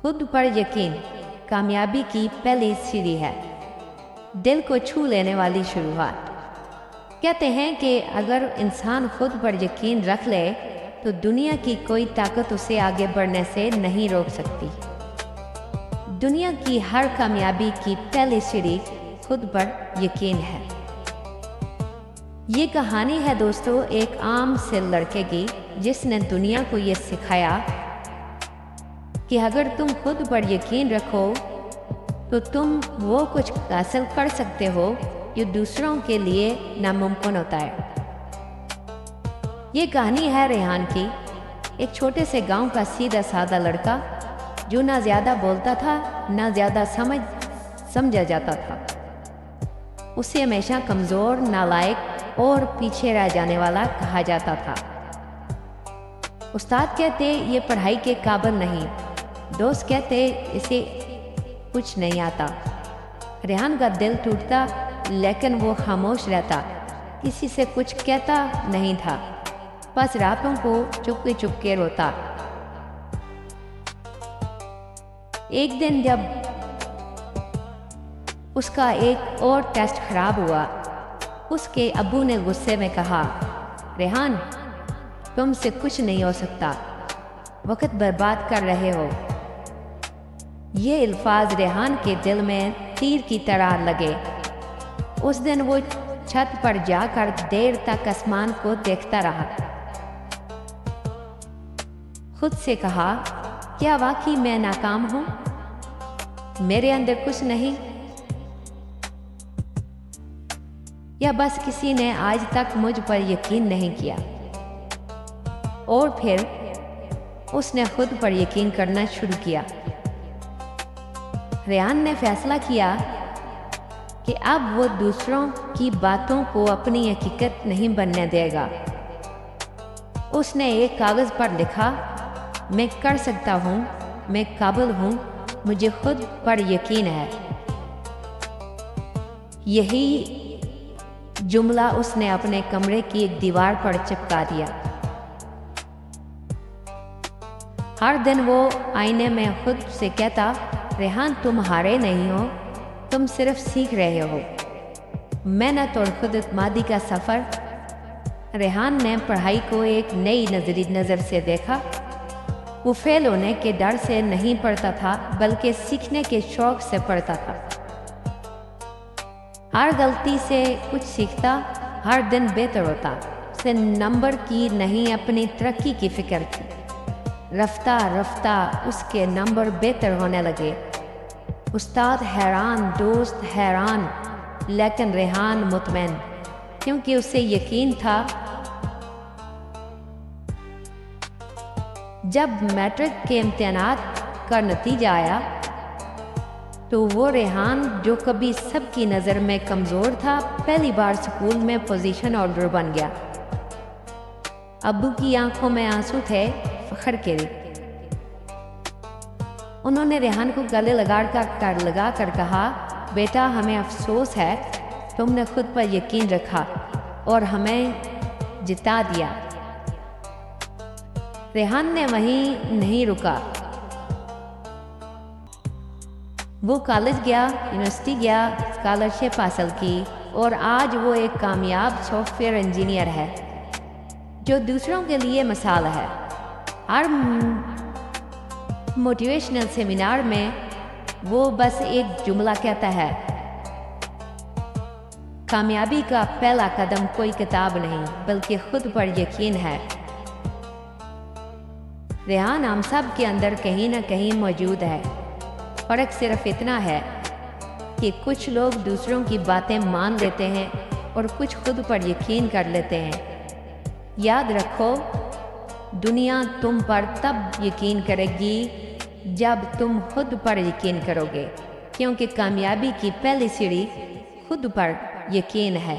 खुद पर यकीन कामयाबी की पहली सीढ़ी है, दिल को छू लेने वाली शुरुआत। कहते हैं कि अगर इंसान खुद पर यकीन रख ले तो दुनिया की कोई ताकत उसे आगे बढ़ने से नहीं रोक सकती। दुनिया की हर कामयाबी की पहली सीढ़ी खुद पर यकीन है। ये कहानी है दोस्तों एक आम से लड़के की जिसने दुनिया को ये सिखाया कि अगर तुम खुद पर यकीन रखो तो तुम वो कुछ हासिल कर सकते हो जो दूसरों के लिए नामुमकिन होता है। ये कहानी है रेहान की, एक छोटे से गांव का सीधा साधा लड़का जो ना ज़्यादा बोलता था ना ज़्यादा समझा जाता था। उसे हमेशा कमज़ोर, नालायक और पीछे रह जाने वाला कहा जाता था। उस्ताद कहते ये पढ़ाई के काबिल नहीं, दोस्त कहते इसे कुछ नहीं आता। रेहान का दिल टूटता लेकिन वो खामोश रहता, किसी से कुछ कहता नहीं था, बस रातों को चुपके चुपके रोता। एक दिन जब उसका एक और टेस्ट खराब हुआ, उसके अब्बू ने गुस्से में कहा, रेहान तुमसे कुछ नहीं हो सकता, वक्त बर्बाद कर रहे हो। ये अल्फाज रेहान के दिल में तीर की तरह लगे। उस दिन वो छत पर जाकर देर तक आसमान को देखता रहा। खुद से कहा, क्या वाकई मैं नाकाम हूं? मेरे अंदर कुछ नहीं? या बस किसी ने आज तक मुझ पर यकीन नहीं किया? और फिर उसने खुद पर यकीन करना शुरू किया। रेहान ने फैसला किया कि अब वो दूसरों की बातों को अपनी हकीकत नहीं बनने देगा। उसने एक कागज पर लिखा, मैं कर सकता हूँ, मैं काबिल हूँ, मुझे खुद पर यकीन है। यही जुमला उसने अपने कमरे की एक दीवार पर चिपका दिया। हर दिन वो आईने में खुद से कहता, रेहान तुम हारे नहीं हो, तुम सिर्फ सीख रहे हो। मेहनत और खुद इत्मीदी का सफ़र। रेहान ने पढ़ाई को एक नई नज़र से देखा। वो फेल होने के डर से नहीं पढ़ता था बल्कि सीखने के शौक से पढ़ता था। हर गलती से कुछ सीखता, हर दिन बेहतर होता। उसे नंबर की नहीं अपनी तरक्की की फिक्र थी। रफ्ता रफ्ता उसके नंबर बेहतर होने लगे। उस्ताद हैरान, दोस्त हैरान, लेकिन रेहान मुतमैन, क्योंकि उसे यकीन था। जब मैट्रिक के इम्तिहानात का नतीजा आया तो वो रेहान जो कभी सबकी नज़र में कमज़ोर था, पहली बार स्कूल में पोजीशन होल्डर बन गया। अब्बू की आंखों में आंसू थे फख्र के। उन्होंने रेहान को गले लगा कर कहा, बेटा हमें अफसोस है, तुमने खुद पर यकीन रखा और हमें जिता दिया। रेहान ने वहीं नहीं रुका। वो कॉलेज गया, यूनिवर्सिटी गया, स्कॉलरशिप हासिल की और आज वो एक कामयाब सॉफ्टवेयर इंजीनियर है जो दूसरों के लिए मिसाल है। हर मोटिवेशनल सेमिनार में वो बस एक जुमला कहता है, कामयाबी का पहला कदम कोई किताब नहीं बल्कि खुद पर यकीन है। रेहान हम सब के अंदर कहीं ना कहीं मौजूद है। फर्क सिर्फ इतना है कि कुछ लोग दूसरों की बातें मान लेते हैं और कुछ खुद पर यकीन कर लेते हैं। याद रखो, दुनिया तुम पर तब यकीन करेगी जब तुम खुद पर यकीन करोगे, क्योंकि कामयाबी की पहली सीढ़ी खुद पर यकीन है।